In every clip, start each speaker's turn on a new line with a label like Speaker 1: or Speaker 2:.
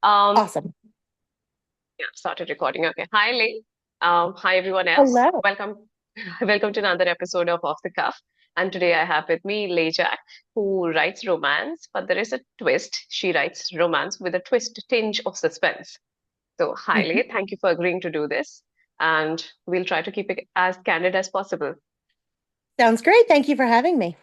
Speaker 1: Awesome.
Speaker 2: Yeah, started recording. Okay. Hi, Lee. Hi, everyone else.
Speaker 1: Hello.
Speaker 2: Welcome, welcome to another episode of Off the Cuff. And today I have with me Leigh Jack, who writes romance, but there is a twist. She writes romance with a twist tinge of suspense. So, hi,
Speaker 1: Mhm.
Speaker 2: Leigh. Thank you for agreeing to do this, and we'll try to keep it as candid as possible.
Speaker 1: Sounds great. Thank you for having me.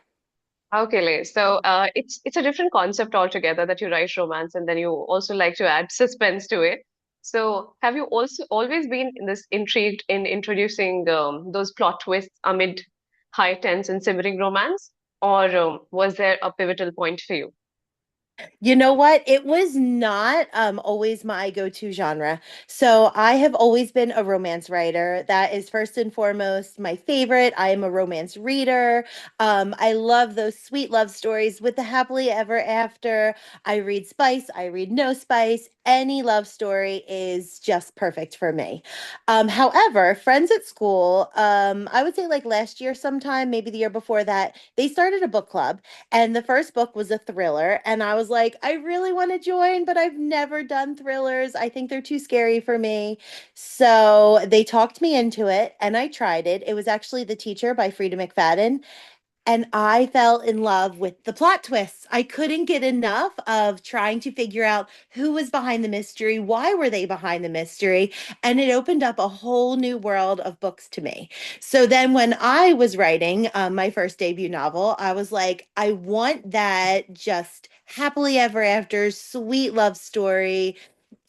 Speaker 2: Okay, Leigh. So, it's a different concept altogether that you write romance and then you also like to add suspense to it. So, have you also always been in this intrigued in introducing those plot twists amid high tense and simmering romance, or was there a pivotal point for you?
Speaker 1: You know what? It was not always my go-to genre. So I have always been a romance writer. That is first and foremost my favorite. I am a romance reader. I love those sweet love stories with the happily ever after. I read spice, I read no spice. Any love story is just perfect for me. However, friends at school, I would say like last year sometime, maybe the year before that, they started a book club. And the first book was a thriller. And I was like, I really want to join, but I've never done thrillers. I think they're too scary for me. So they talked me into it and I tried it. It was actually The Teacher by Frida McFadden. And I fell in love with the plot twists. I couldn't get enough of trying to figure out who was behind the mystery, why were they behind the mystery, and it opened up a whole new world of books to me. So then when I was writing my first debut novel, I was like, I want that just happily ever after sweet love story,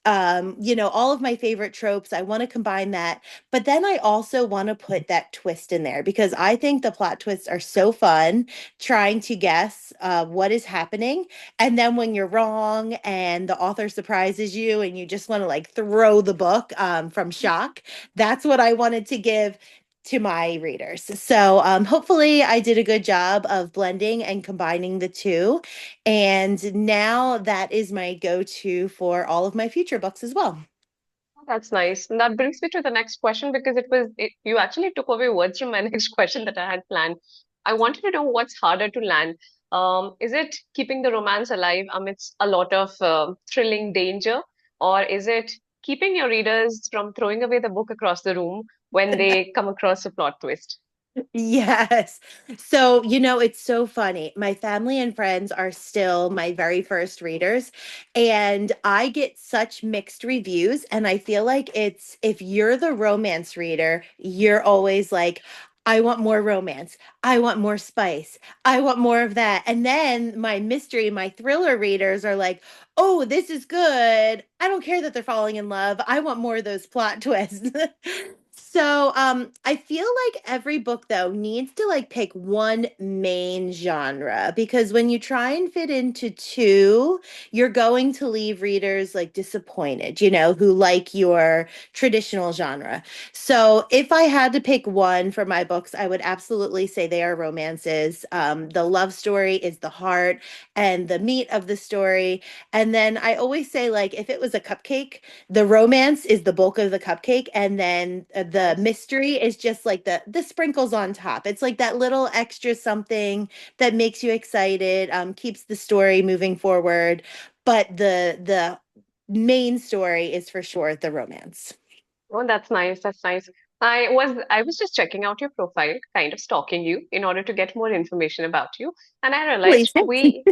Speaker 1: all of my favorite tropes. I want to combine that. But then I also want to put that twist in there because I think the plot twists are so fun trying to guess what is happening. And then when you're wrong and the author surprises you and you just want to like throw the book from shock, that's what I wanted to give to my readers. So hopefully I did a good job of blending and combining the two. And now that is my go-to for all of my future books as well.
Speaker 2: That's nice. And that brings me to the next question because you actually took away words from my next question that I had planned. I wanted to know what's harder to land. Is it keeping the romance alive amidst a lot of thrilling danger, or is it keeping your readers from throwing away the book across the room when they come across a plot twist?
Speaker 1: Yes. So, it's so funny. My family and friends are still my very first readers, and I get such mixed reviews. And I feel like it's if you're the romance reader, you're always like, I want more romance. I want more spice. I want more of that. And then my mystery, my thriller readers are like, oh, this is good. I don't care that they're falling in love. I want more of those plot twists. So, I feel like every book though needs to like pick one main genre because when you try and fit into two, you're going to leave readers like disappointed, who like your traditional genre. So, if I had to pick one for my books, I would absolutely say they are romances. The love story is the heart and the meat of the story. And then I always say, like, if it was a cupcake, the romance is the bulk of the cupcake, and then the
Speaker 2: Nice.
Speaker 1: mystery is just like the sprinkles on top. It's like that little extra something that makes you excited, keeps the story moving forward, but the main story is for sure the romance.
Speaker 2: Oh, that's nice. That's nice. I was just checking out your profile, kind of stalking you in order to get more information about you, and I realized
Speaker 1: Please.
Speaker 2: we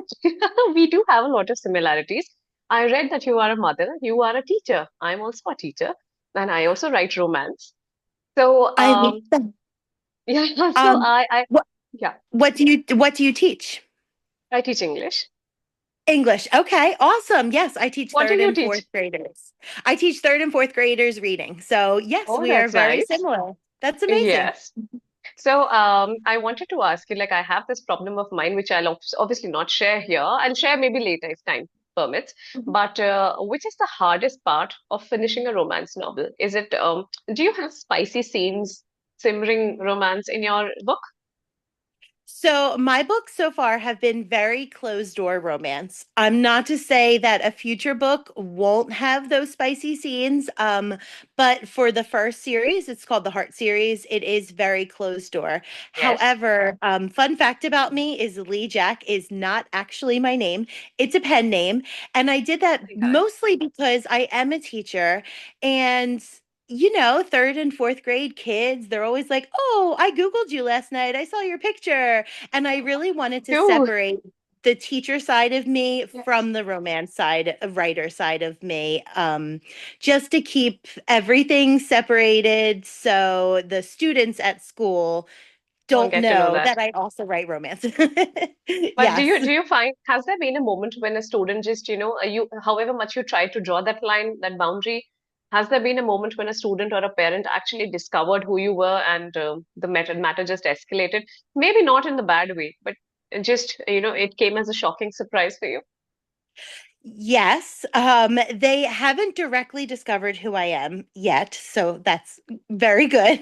Speaker 2: we do have a lot of similarities. I read that you are a mother, you are a teacher. I'm also a teacher, and I also write romance. So,
Speaker 1: I love them.
Speaker 2: yeah, so
Speaker 1: Um,
Speaker 2: I
Speaker 1: what
Speaker 2: yeah,
Speaker 1: what do you teach?
Speaker 2: I teach English.
Speaker 1: English. Okay, awesome. Yes, I teach
Speaker 2: What do
Speaker 1: third
Speaker 2: you
Speaker 1: and fourth
Speaker 2: teach?
Speaker 1: graders. I teach third and fourth graders reading. So, yes,
Speaker 2: Oh,
Speaker 1: we are
Speaker 2: that's
Speaker 1: very
Speaker 2: nice.
Speaker 1: similar. That's amazing.
Speaker 2: Yes. So, I wanted to ask you, like, I have this problem of mine, which I'll obviously not share here. I'll share maybe later if time permits. But which is the hardest part of finishing a romance novel? Is it, do you have spicy scenes, simmering romance in your book?
Speaker 1: So my books so far have been very closed door romance. I'm not to say that a future book won't have those spicy scenes, but for the first series, it's called the Heart series. It is very closed door.
Speaker 2: Yes.
Speaker 1: However, fun fact about me is Leigh Jack is not actually my name. It's a pen name, and I did that
Speaker 2: My God.
Speaker 1: mostly because I am a teacher, and third and fourth grade kids, they're always like, "Oh, I Googled you last night. I saw your picture." And I really wanted to
Speaker 2: Dude.
Speaker 1: separate the teacher side of me
Speaker 2: Yes.
Speaker 1: from the romance side, writer side of me, just to keep everything separated so the students at school
Speaker 2: Don't
Speaker 1: don't
Speaker 2: get to know
Speaker 1: know
Speaker 2: that.
Speaker 1: that I also write romance.
Speaker 2: But do you
Speaker 1: Yes.
Speaker 2: do you find has there been a moment when a student just, you however much you try to draw that line, that boundary, has there been a moment when a student or a parent actually discovered who you were and the matter just escalated? Maybe not in the bad way, but just, it came as a shocking surprise for you.
Speaker 1: Yes, they haven't directly discovered who I am yet, so that's very good.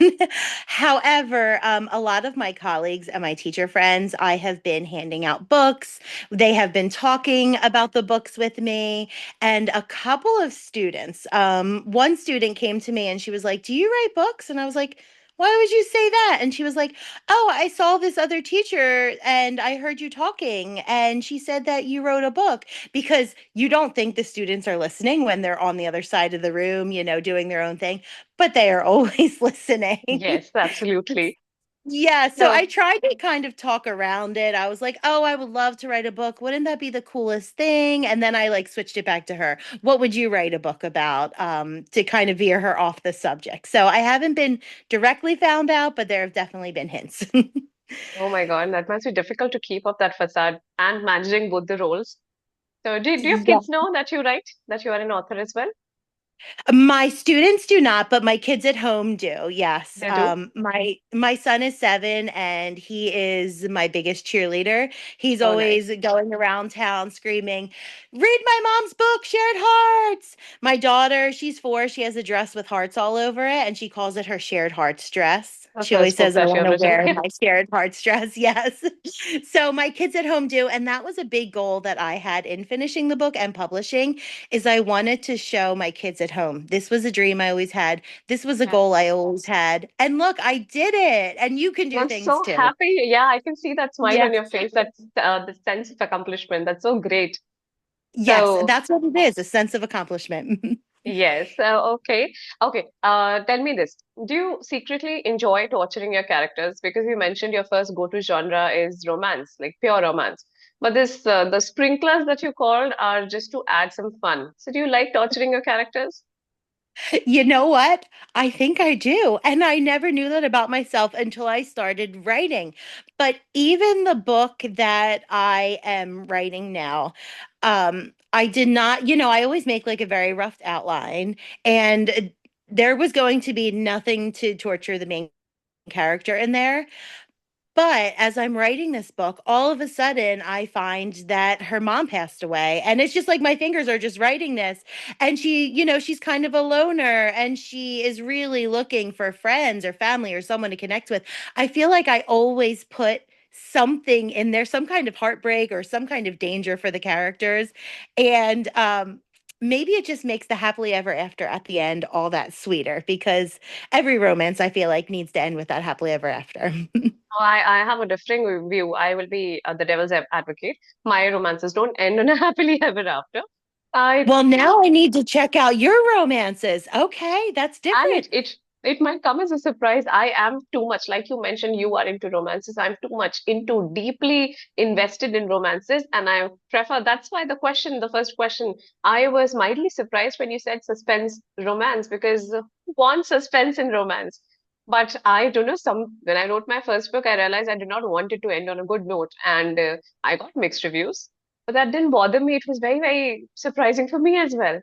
Speaker 1: However, a lot of my colleagues and my teacher friends, I have been handing out books. They have been talking about the books with me, and a couple of students, one student came to me and she was like, "Do you write books?" And I was like, "Why would you say that?" And she was like, "Oh, I saw this other teacher and I heard you talking, and she said that you wrote a book." Because you don't think the students are listening when they're on the other side of the room, doing their own thing, but they are always listening.
Speaker 2: Yes, absolutely.
Speaker 1: Yeah, so I
Speaker 2: No.
Speaker 1: tried to kind of talk around it. I was like, "Oh, I would love to write a book. Wouldn't that be the coolest thing?" And then I like switched it back to her. What would you write a book about? To kind of veer her off the subject. So I haven't been directly found out, but there have definitely been hints.
Speaker 2: Oh my God, that must be difficult to keep up that facade and managing both the roles. So do your
Speaker 1: Yeah.
Speaker 2: kids know that you write, that you are an author as well?
Speaker 1: My students do not, but my kids at home do. Yes.
Speaker 2: They do?
Speaker 1: My son is 7 and he is my biggest cheerleader. He's
Speaker 2: Oh, nice.
Speaker 1: always going around town screaming, "Read my mom's book, Shared Hearts." My daughter, she's 4, she has a dress with hearts all over it and she calls it her Shared Hearts dress.
Speaker 2: The
Speaker 1: She always
Speaker 2: first book
Speaker 1: says, "I
Speaker 2: that
Speaker 1: want
Speaker 2: you've
Speaker 1: to
Speaker 2: written.
Speaker 1: wear my Shared Hearts dress." Yes. So my kids at home do, and that was a big goal that I had in finishing the book and publishing is I wanted to show my kids at home. This was a dream I always had. This was a goal
Speaker 2: Yes.
Speaker 1: I always had. And look, I did it. And you can do
Speaker 2: I'm
Speaker 1: things
Speaker 2: so
Speaker 1: too.
Speaker 2: happy. Yeah, I can see that smile on
Speaker 1: Yes.
Speaker 2: your face. That's the sense of accomplishment. That's so great.
Speaker 1: Yes,
Speaker 2: So,
Speaker 1: that's what it is, a sense of accomplishment.
Speaker 2: yes. Okay. Okay. Tell me this. Do you secretly enjoy torturing your characters? Because you mentioned your first go-to genre is romance, like pure romance. But the sprinklers that you called are just to add some fun. So do you like torturing your characters?
Speaker 1: You know what? I think I do. And I never knew that about myself until I started writing. But even the book that I am writing now, I did not, I always make like a very rough outline, and there was going to be nothing to torture the main character in there. But as I'm writing this book, all of a sudden I find that her mom passed away. And it's just like my fingers are just writing this. And she's kind of a loner and she is really looking for friends or family or someone to connect with. I feel like I always put something in there, some kind of heartbreak or some kind of danger for the characters. And maybe it just makes the happily ever after at the end all that sweeter because every romance I feel like needs to end with that happily ever after.
Speaker 2: Oh, I have a differing view. I will be the devil's advocate. My romances don't end on a happily ever after. I
Speaker 1: Well, now I need to check out your romances. Okay, that's
Speaker 2: and
Speaker 1: different.
Speaker 2: it might come as a surprise. I am too much, like you mentioned, you are into romances. I'm too much into deeply invested in romances, and I prefer. That's why the first question, I was mildly surprised when you said suspense romance because who wants suspense in romance? But I don't know. When I wrote my first book, I realized I did not want it to end on a good note, and I got mixed reviews. But that didn't bother me. It was very, very surprising for me as well.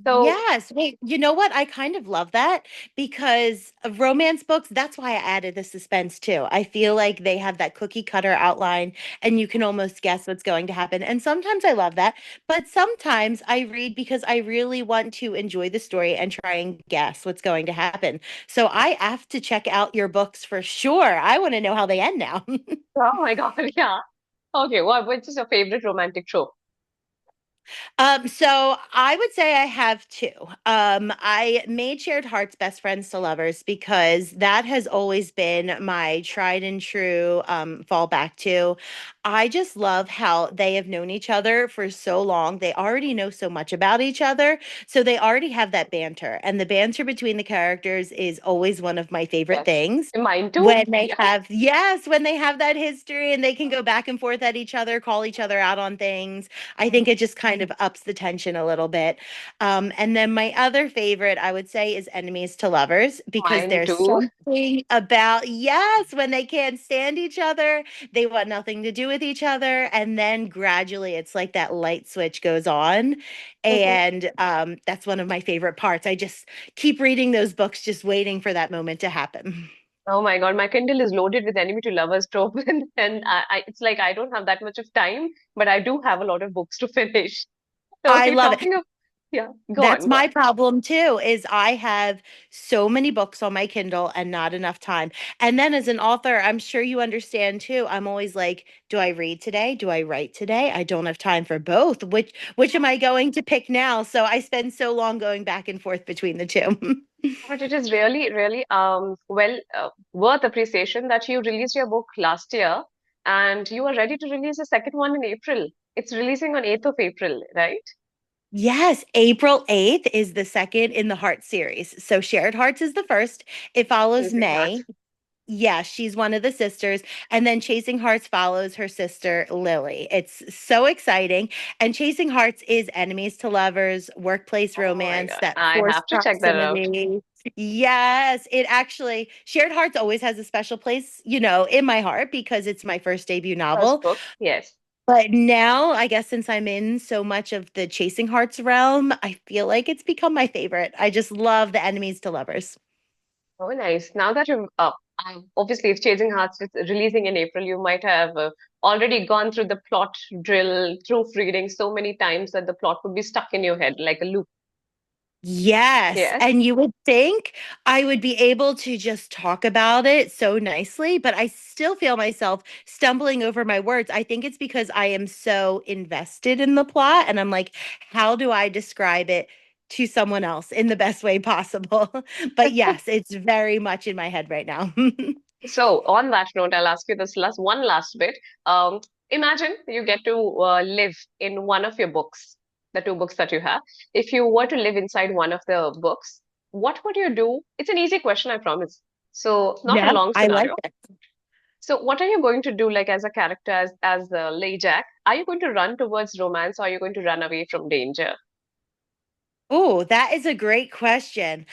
Speaker 2: So,
Speaker 1: Yes. Wait, you know what? I kind of love that because of romance books, that's why I added the suspense too. I feel like they have that cookie cutter outline and you can almost guess what's going to happen. And sometimes I love that, but sometimes I read because I really want to enjoy the story and try and guess what's going to happen. So I have to check out your books for sure. I want to know how they end now.
Speaker 2: oh my God, yeah. Okay, which is your favorite romantic trope?
Speaker 1: So I would say I have two. I made Shared Hearts best friends to lovers because that has always been my tried and true fallback to. I just love how they have known each other for so long. They already know so much about each other. So they already have that banter. And the banter between the characters is always one of my favorite
Speaker 2: Yes.
Speaker 1: things.
Speaker 2: Mine too.
Speaker 1: When they have, yes, when they have that history and they can go back and forth at each other, call each other out on things. I think it just kind of ups the tension a little bit. And then my other favorite, I would say, is enemies to lovers because
Speaker 2: Mine
Speaker 1: there's
Speaker 2: too.
Speaker 1: something about, yes, when they can't stand each other, they want nothing to do with each other. And then gradually it's like that light switch goes on.
Speaker 2: Mhm.
Speaker 1: And that's one of my favorite parts. I just keep reading those books, just waiting for that moment to happen.
Speaker 2: Oh my God, my Kindle is loaded with enemy to lovers trope, and it's like I don't have that much of time, but I do have a lot of books to finish. So,
Speaker 1: I
Speaker 2: okay,
Speaker 1: love it.
Speaker 2: talking of, yeah, go
Speaker 1: That's
Speaker 2: on, go on.
Speaker 1: my problem too, is I have so many books on my Kindle and not enough time. And then as an author, I'm sure you understand too. I'm always like, do I read today? Do I write today? I don't have time for both. Which am I going to pick now? So I spend so long going back and forth between the two.
Speaker 2: But it is really, really worth appreciation that you released your book last year and you are ready to release the second one in April. It's releasing on 8th of April, right?
Speaker 1: Yes, April 8th is the second in the Heart series. So Shared Hearts is the first. It follows
Speaker 2: Chasing Hearts.
Speaker 1: May. Yeah, she's one of the sisters. And then Chasing Hearts follows her sister, Lily. It's so exciting. And Chasing Hearts is enemies to lovers, workplace
Speaker 2: Oh my
Speaker 1: romance,
Speaker 2: God,
Speaker 1: that
Speaker 2: I
Speaker 1: forced
Speaker 2: have to check that out.
Speaker 1: proximity. Yes, it actually, Shared Hearts always has a special place, in my heart because it's my first debut
Speaker 2: First
Speaker 1: novel.
Speaker 2: book, yes.
Speaker 1: But now, I guess since I'm in so much of the Chasing Hearts realm, I feel like it's become my favorite. I just love the enemies to lovers.
Speaker 2: Oh, nice. Now that you've obviously if Chasing Hearts is releasing in April, you might have already gone through the plot drill, proofreading so many times that the plot would be stuck in your head like a loop.
Speaker 1: Yes.
Speaker 2: Yes.
Speaker 1: And you would think I would be able to just talk about it so nicely, but I still feel myself stumbling over my words. I think it's because I am so invested in the plot and I'm like, how do I describe it to someone else in the best way possible? But yes, it's very much in my head right now.
Speaker 2: So on that note, I'll ask you this last bit. Um, Imagine you get to live in one of your books, the two books that you have. If you were to live inside one of the books, what would you do? It's an easy question, I promise. So not a
Speaker 1: No,
Speaker 2: long
Speaker 1: I like
Speaker 2: scenario.
Speaker 1: it.
Speaker 2: So what are you going to do, like as a character, as Leigh Jack? Are you going to run towards romance, or are you going to run away from danger?
Speaker 1: Oh, that is a great question.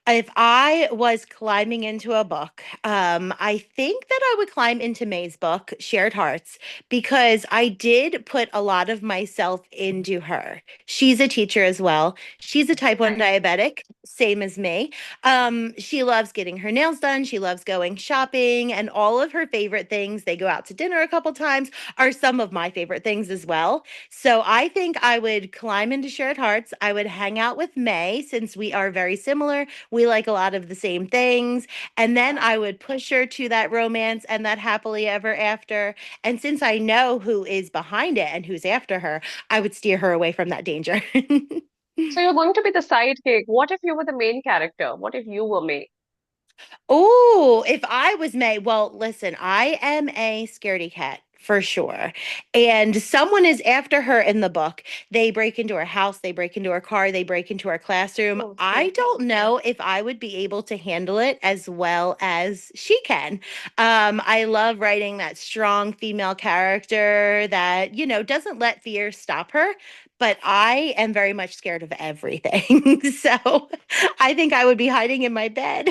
Speaker 1: If I was climbing into a book, I think that I would climb into May's book, Shared Hearts, because I did put a lot of myself into her. She's a teacher as well. She's a type 1
Speaker 2: Nice.
Speaker 1: diabetic, same as me. She loves getting her nails done. She loves going shopping, and all of her favorite things, they go out to dinner a couple times, are some of my favorite things as well. So I think I would climb into Shared Hearts. I would hang out with May since we are very similar. We like a lot of the same things. And then I would push her to that romance and that happily ever after. And since I know who is behind it and who's after her, I would steer her away from that danger.
Speaker 2: So you're going to be the sidekick. What if you were the main character? What if you were May?
Speaker 1: Oh, if I was May, well, listen, I am a scaredy cat for sure. And someone is after her in the book. They break into her house, they break into her car, they break into her classroom.
Speaker 2: Oh,
Speaker 1: I
Speaker 2: hmm.
Speaker 1: don't know if I would be able to handle it as well as she can. I love writing that strong female character that, doesn't let fear stop her. But I am very much scared of everything. So I think I would be hiding in my bed.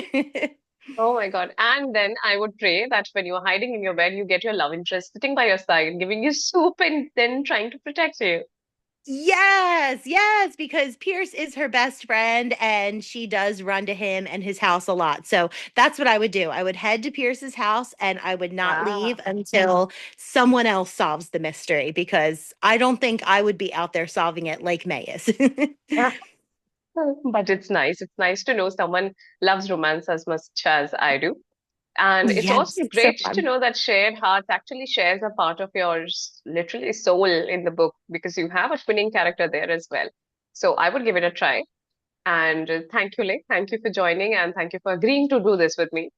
Speaker 2: Oh my God. And then I would pray that when you're hiding in your bed, you get your love interest sitting by your side, giving you soup and then trying to protect you.
Speaker 1: Yes, yes, because Pierce is her best friend and she does run to him and his house a lot. So that's what I would do. I would head to Pierce's house and I would not
Speaker 2: Yeah.
Speaker 1: leave until someone else solves the mystery because I don't think I would be out there solving it like May is.
Speaker 2: But it's nice. It's nice to know someone loves romance as much as I do. And it's
Speaker 1: Yes,
Speaker 2: also
Speaker 1: so
Speaker 2: great to
Speaker 1: fun.
Speaker 2: know that Shared Hearts actually shares a part of your literally soul in the book because you have a twinning character there as well. So I would give it a try. And thank you, Leigh. Thank you for joining and thank you for agreeing to do this with me.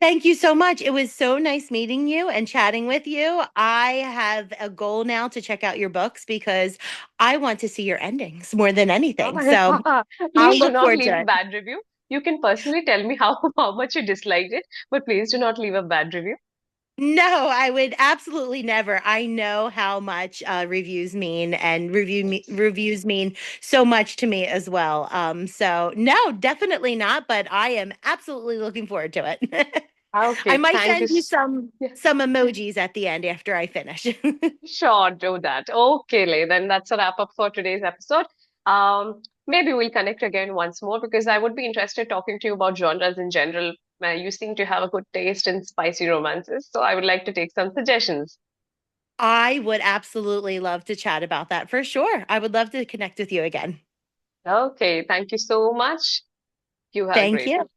Speaker 1: Thank you so much. It was so nice meeting you and chatting with you. I have a goal now to check out your books because I want to see your endings more than
Speaker 2: Oh
Speaker 1: anything.
Speaker 2: my
Speaker 1: So
Speaker 2: God.
Speaker 1: I'll
Speaker 2: Please do
Speaker 1: look
Speaker 2: not
Speaker 1: forward
Speaker 2: leave
Speaker 1: to
Speaker 2: a
Speaker 1: it.
Speaker 2: bad review. You can personally tell me how much you disliked it, but please do not leave a bad review.
Speaker 1: No, I would absolutely never. I know how much reviews mean, and reviews mean so much to me as well. So no, definitely not. But I am absolutely looking forward to it. I
Speaker 2: Okay,
Speaker 1: might
Speaker 2: thank you.
Speaker 1: send you some
Speaker 2: Yeah,
Speaker 1: some emojis at the end after I finish.
Speaker 2: sure, do that. Okay, Leigh, then that's a wrap up for today's episode. Maybe we'll connect again once more because I would be interested talking to you about genres in general. You seem to have a good taste in spicy romances, so I would like to take some suggestions.
Speaker 1: I would absolutely love to chat about that for sure. I would love to connect with you again.
Speaker 2: Okay, thank you so much. You have a
Speaker 1: Thank
Speaker 2: great
Speaker 1: you.